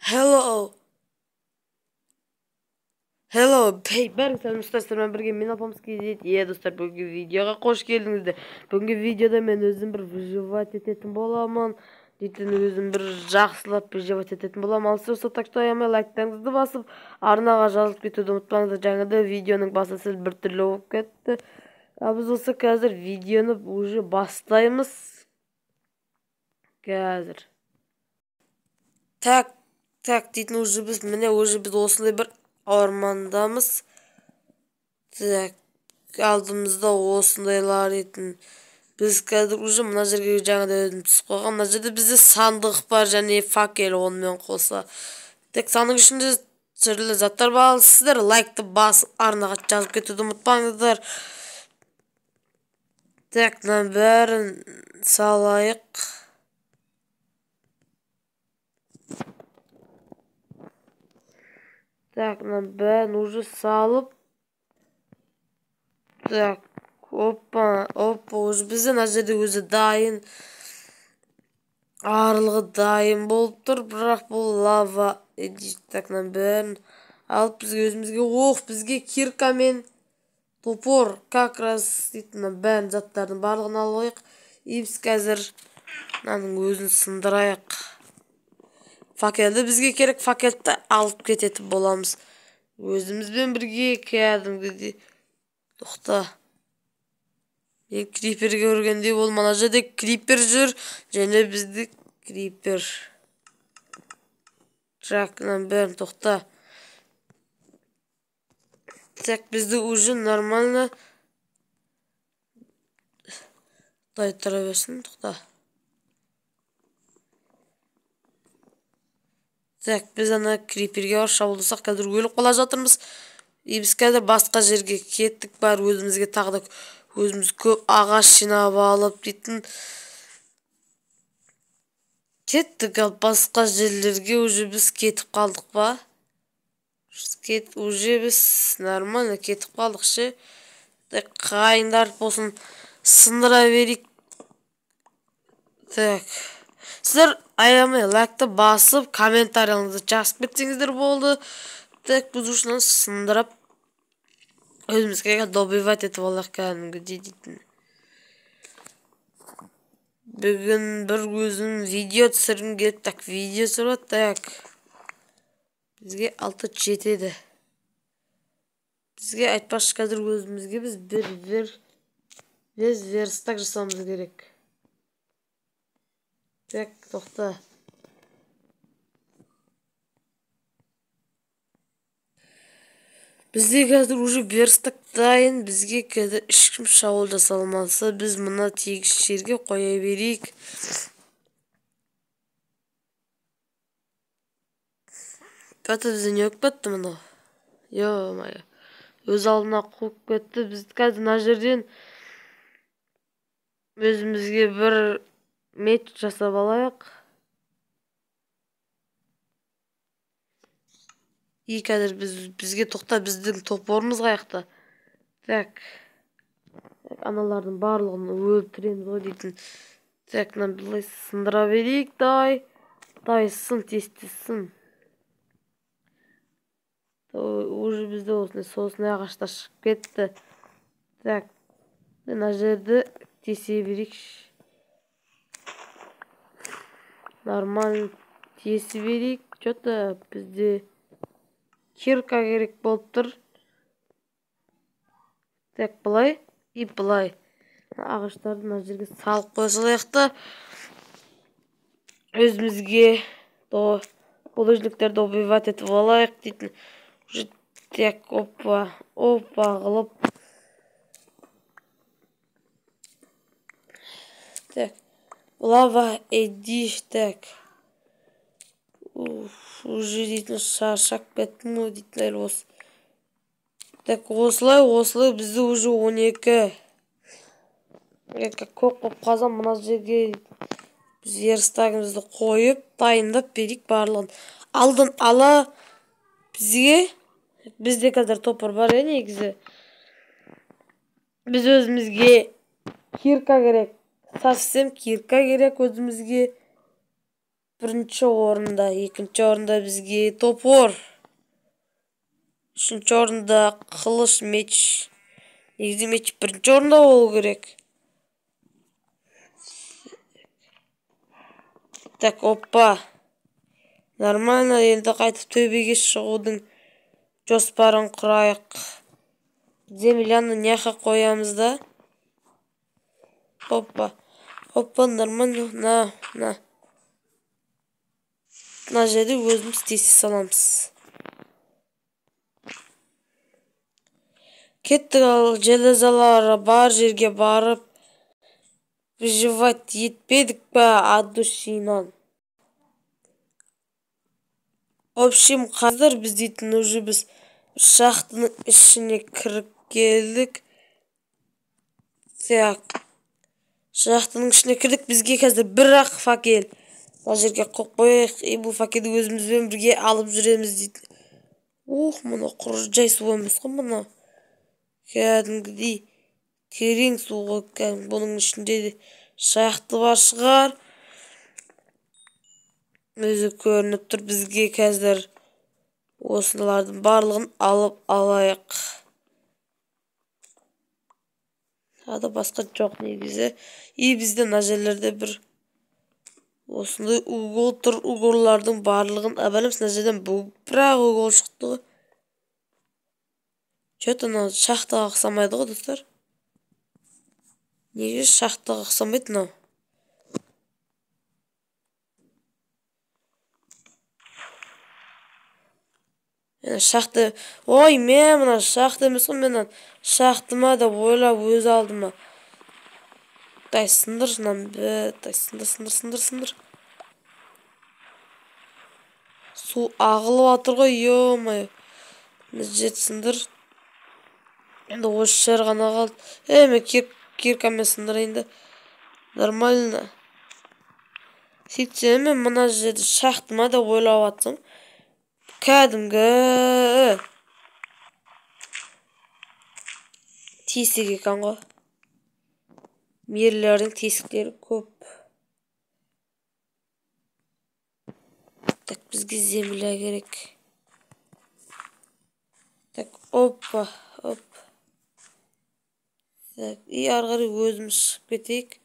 Hello. Hello. Hey, ben dostlarımla birge men apamski deydi. Dostlar, bugün videoga hoş geldinizler. Bugün videoda men özüm bir выживать etетін боламын. Дейтін өзім бір жақсылап выживать ететін боламын. Ал сіз так что аямай лайктарыңызды басып, арнаға жазылып кетуді ұмытпаңыздар. Жаңада видеоның басы сәл бір түрлі болып кетті. Біз осы қазір видеоны уже бастаймыз. Қазір. Так дейтін уже біз осындай бір ормандамыз. Так, алдымызда осындайлар етін. Біз қазір уже мына жерге жаңада өзім түсіп қойған. Мына жерде бізде сандық бар және факел онымен қоса. Так, сандық ішінде түрлі заттар бар. Сіздер лайкты басып арнаға жазып кетуді ұмытпаңыздар. Так, мына бәрін салайық. Так, мына бәрін уже салып. Так, опа, уже бізде мына жерде өзі дайын. Арылығы дайын болып тұр, бірақ бұл лава. Так, мына бәрін алып бізге өзімізге бізге кирка мен топор как раз дейтін бәрін заттардың барлығын алып алайық. Біз қазір мынаның өзін сындырайық. Факелді бізге керек, факелді алып кететін боламыз. Өзімізбен бірге кәдімгідей. Тоқта. Криперге өргенде бол, мана жерде крипер жүр, және бізді крипер. Жақынан бәрін тоқта. Так, бізді уже нормально. Тұра берсін, тоқта. Так, біз ана криперге шабылдысақ, қазір өліп қала жатырмыз. Біз қазір басқа жерге кеттік бар, өзімізге тағды өзіміз көп ағаш жинап алып дейтін. Кеттік, ал басқа жерлерге уже біз кетіп қалдық ба? Уже біз нормально кетіп қалдық ше. Қайындар болсын сындыра берейік. Так, сіздер аямай лайкты басып, комментарияңызды жазып кетсеңіздер болды. Так, біз ұшынан сындырап өзімізге добивать етіп алақ кәдімгідей дейтін. Бүгін бір өзім видео түсіргім келіп, так, видео түсіріп, так. Бізге 6 жетеді. Бізге айтпашы қазір өзімізге біз бір верстак жасауымыз керек. Так, тоқта. Бізде қазір уже верстак дайын, бізге қазір ешкім шабуыл жасалмаса, біз мына тегіс жерге қоя берейік. Көті бізде не өкіп кетті мұны? Йо-майо. Өз алдына қуып кетті. Біз қазір мына жерден өзімізге бір меч жасап алайық. И қазір бізге тоқта, біздің топорымыз қаяқта. Так. Аналардың барлығын өлтіреміз ғой дейтін. Так, бұлай сындыра берейік, дай сын, тесті сын. Уже бізде осындай ағаштар шығып кетті. Так, мына жерді тесе берейік. Нормально тесі берейік. Что-то бізде кирка керек болып тұр. Так, бұлай и бұлай. Ағаштарды мына жерге салып қоя салайықта. Өзімізге бұлыжліктерді убивать етіп алайық дейтін. Так, опа қылып. Так, лава эдиш, так. Уже дейтін шаршап кеттім ғой дейтін осы. Так, осылай бізді уже 12. Көп қоп қазан мына жерге біз верстагымызды қойып, дайындап берейік барлығын. Алдын ала бізде қазір топор бар негізі. Біз өзімізге кирка керек. Совсем кирка керек өзімізге. birinchi o'rinda, ikkinchi o'rinda bizga to'por, uchinchi o'rinda qilish mech. Negizgi mech birinchi o'rinda bo'lishi kerak. Так, oppa. Нормально, endi qaytib töbеге шығудың жоспарын құрайық. Земляны няха qo'yamiz da. Oppa. Oppa, нормально. Na. Mына жерде өзіміз тесе саламыз. Кеттік, ал железалары бар жерге барып выживать етпедік па от душинан. В общем, қазір біз дейтін уже біз шахтаның ішіне кіріп келдік. Так. Шахтаның ішіне кірдік, бізге қазір бір-ақ факел. Мына жерге қойып қояйық, бұл факелді өзімізбен бірге алып жүреміз дейді. Мына құр жай су емес қой мына. Кәдімгідей терең суға, бұның ішінде де шахта бар шығар. Өзі көрініп тұр, бізге қазір осылардың барлығын алып алайық. Ада басқа жоқ негізі. Бізде мына жерлерде бір осындай угол тұр, уголлардың барлығын абалымыз. Мына жерден бір-ақ угол шықты ғой. Что-то мынау шахтаға ұқсамайды ғой, достар. Неге шахтаға ұқсамайды мынау? Шахта... Ой, мен мына шахта емес қой, мен шахтыма да ойлап өз алдыма. Тай сындыр, тай сындыр. Су ағылып атыр ғой, ё-май. Жет сындыр. Енді осы жер ғана қалды. Мен киркамен сындырайын да. Нормально. Сөйтсем, мен мына жерде шахтыма да ойлап атсам. Кәдімгі тесік екен ғой. Мерлердің тесіктері көп. Так, бізге земля керек. Так, опа. Так, арғары өзіміз шығып кетейік.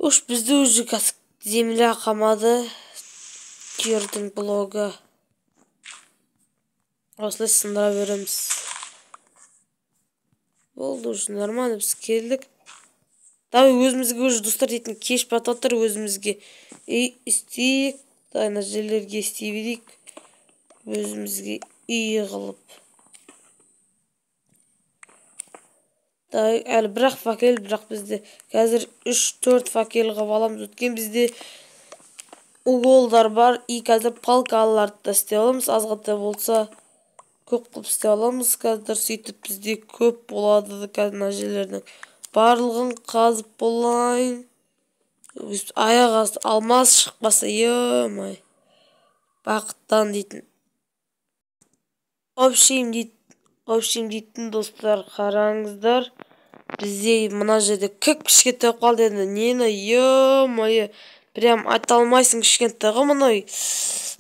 Бізді уже земля қамады. Кирдің блогы. Осылай сындыра береміз. Болды уже, нормально, біз келдік. Давай өзімізге уже достар дейтін кеш бататыр өзімізге. Істейік. Дайна жерлерге істей берейік. Өзімізге үй қылып. Әлі бірақ факел, бірақ бізде қазір 3-4 факел қып аламыз. Өткен бізде уголдар бар. Қазір палкаларды да істей аламыз. Азғата болса көп қылып істей аламыз. Қазір сөйтіп бізде көп болады. Қазір жерлердің барлығын қазып болайын. Аяқ асты алмас шықпаса, ё-май. Бақыттан дейтін. Общем дейтін достар, қараңыздар. Бізде мына жерде кішкентай қалды енді. Нені, ё-май. Прям айта алмайсың кішкентай ғой мұнай.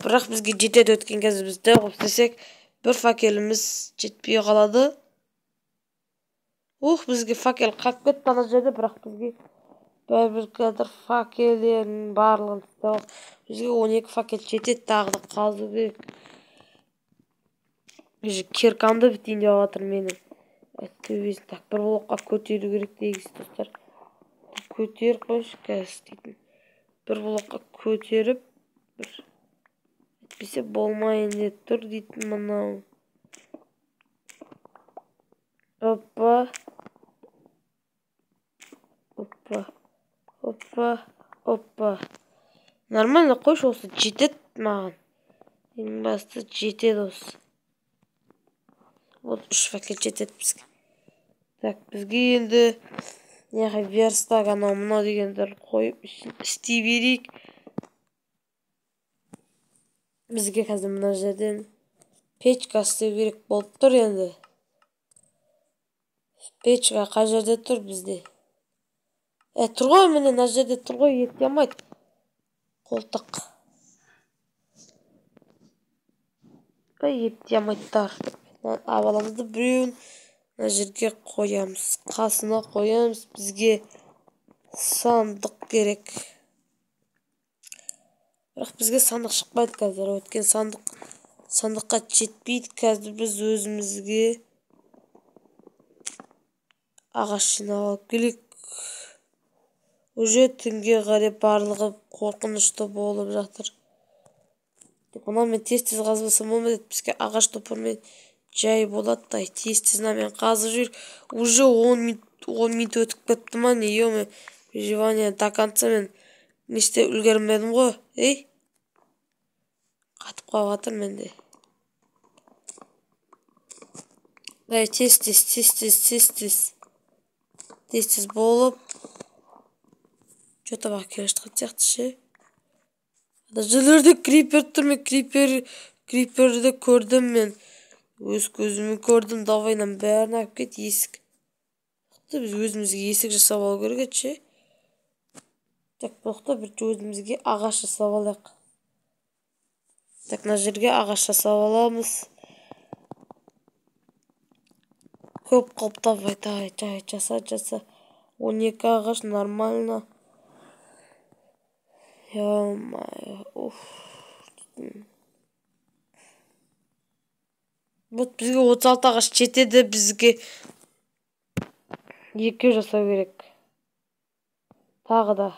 Бірақ бізге жетеді өткен кезде біз дәу қып істесек, бір факеліміз жетпей қалады. Бізге факел қалып кетті ана жерде, бірақ бізге бәрібір қазір факелдердің барлығын істеу. Бізге 12 факел жетеді, тағы да қазу керек. Киркамды бітейін деп жатыр менің. Төбесін так бір блокқа көтеру керек дегіз достар. Көтер қойшы қазір дейтін. Бір блокқа көтеріп, әйтпесе болмайын деп тұр дейтін мынау. Опа. Нормально қойшы, осы жетеді маған. Ең басты жетеді осы. Вот 3 факел жетеді бізге. Так, бізге енді неғай верстак анау мынау дегендер қойып істей берейік. Бізге қазір мына жерден печка істеу керек болып тұр енді. Печка қай жерде тұр бізде? Тұрғой міне мына жерде тұрғой ете алмайды. Қолтық. Ете алмайдтар. Абаламызды біреуін мына жерге қоямыз. Қасына қоямыз. Бізге сандық керек. Бірақ бізге сандық шықпайды қазір. Өткен сандыққа жетпейді. Қазір біз өзімізге ағаш жинап алып келейік. Уже түнге қарай барлығы қорқынышты болып жатыр. Мына мен тез қазбасам болмайды. Бізге ағаш топырмен жай болады да. Тез мен қазып жүріп. Уже 10 минут өтіп кетті ма не? Ё-ме, выживание до конца мен неште үлгермедім ғой. Қатып қалып жатыр менде. Тез болып. Что-то бақ келе жатқан сияқты ше. Жерлерде крипер тұр, мен криперді көрдім мен. Өз көзіммен көрдім, давайнан бәрін алып кет, есік. Біз өзімізге есік жасап алу керек ше. Так, бұқта бір өзімізге ағаш жасап алайық. Так, мына жерге ағаш жасап аламыз. Көп қалып давай, жаса. 12 ағаш нормально. Ё-моё, Вот бізге 36 ағаш жетеді, бізге 2 жасау керек. Тағы да.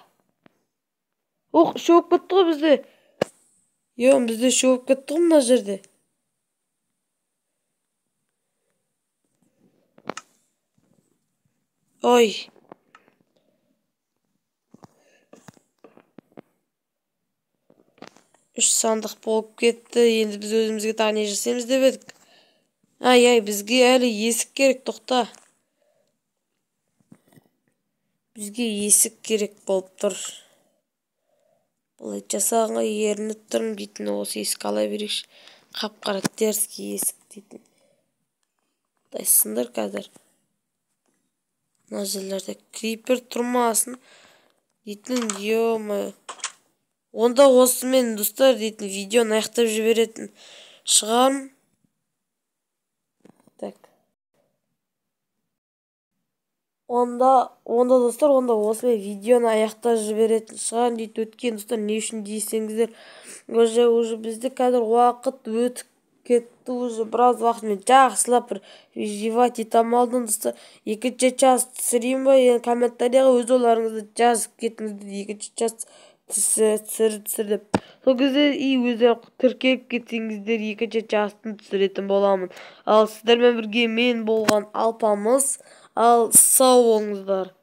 Шоуып кетті ғой бізде. Бізде шоуып кетті ғой мына жерде. Ой. Үш сандық болып кетті. Енді біз өзімізге тағы не жасаймыз деп едік. Бізге әлі есік керек, тоқта. Бізге есік керек болып тұр. Бұлай жасағанға ерініп тұрмын дейтін, осы есік ала берейікші. Қап-қара теріский есік дейтін. Сындар қазір. Мына жерлерде крипер тұрмасын дейтін, ё-моё. Онда осымен достар дейтін видеоны аяқтап жіберетін шығармын. Так. Онда достар, осымен видеоны аяқтап жіберетін шығармын дейді. Өткен достар, не үшін дейсеңіздер. Уже бізде қазір уақыт өтіп кетті, уже біраз уақыт мен жақсылап бір выживать ете алмадым достар. Екінші час түсірейін ба? Комментарияға өз оларыңызды жазып кетіңіздер. Екінші час түсірдіп. Сол кезде өздері тіркеліп кетсеңіздер, екінші частын түсіретін боламын. Ал сіздермен бірге мен болған Алпамыс. Ал сау болыңыздар.